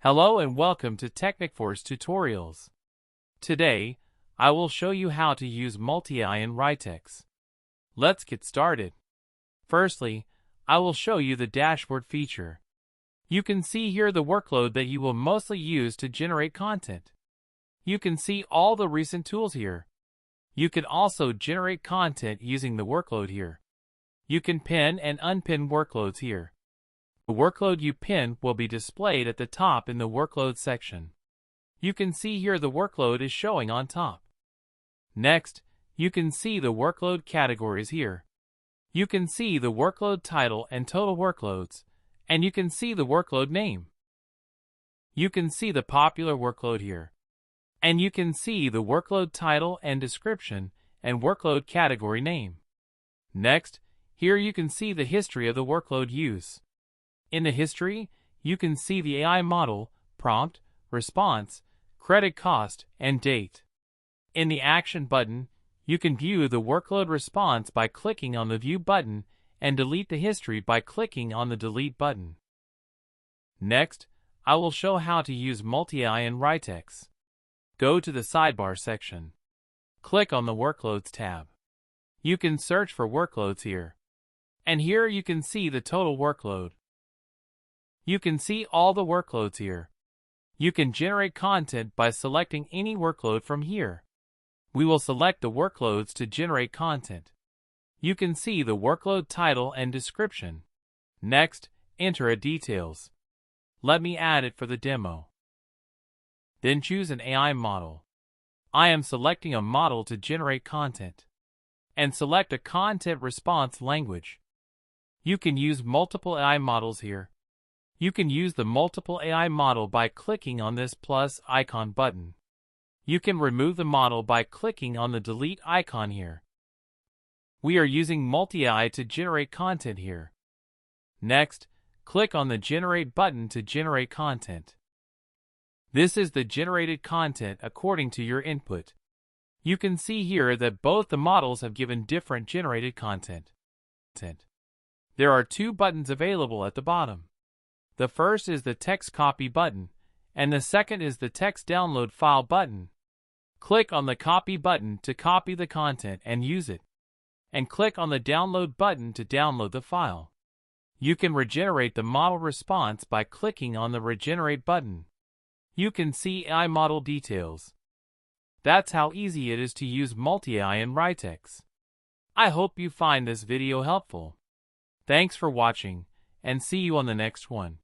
Hello and welcome to Technicforce Tutorials. Today, I will show you how to use multi-AI in Writix. Let's get started. Firstly, I will show you the dashboard feature. You can see here the workload that you will mostly use to generate content. You can see all the recent tools here. You can also generate content using the workload here. You can pin and unpin workloads here. The workload you pin will be displayed at the top in the workload section. You can see here the workload is showing on top. Next, you can see the workload categories here. You can see the workload title and total workloads, and you can see the workload name. You can see the popular workload here. And you can see the workload title and description and workload category name. Next, here you can see the history of the workload use. In the history, you can see the AI model, prompt, response, credit cost, and date. In the Action button, you can view the workload response by clicking on the View button and delete the history by clicking on the Delete button. Next, I will show how to use multi-AI in Writix. Go to the Sidebar section. Click on the Workloads tab. You can search for workloads here. And here you can see the total workload. You can see all the workloads here. You can generate content by selecting any workload from here. We will select the workloads to generate content. You can see the workload title and description. Next, enter a details. Let me add it for the demo. Then choose an AI model. I am selecting a model to generate content. And select a content response language. You can use multiple AI models here. You can use the multiple AI model by clicking on this plus icon button. You can remove the model by clicking on the delete icon here. We are using multi-AI to generate content here. Next, click on the Generate button to generate content. This is the generated content according to your input. You can see here that both the models have given different generated content. There are two buttons available at the bottom. The first is the Text Copy button, and the second is the Text Download File button. Click on the Copy button to copy the content and use it, and click on the Download button to download the file. You can regenerate the model response by clicking on the Regenerate button. You can see AI model details. That's how easy it is to use multi-AI in Writix. I hope you find this video helpful. Thanks for watching, and see you on the next one.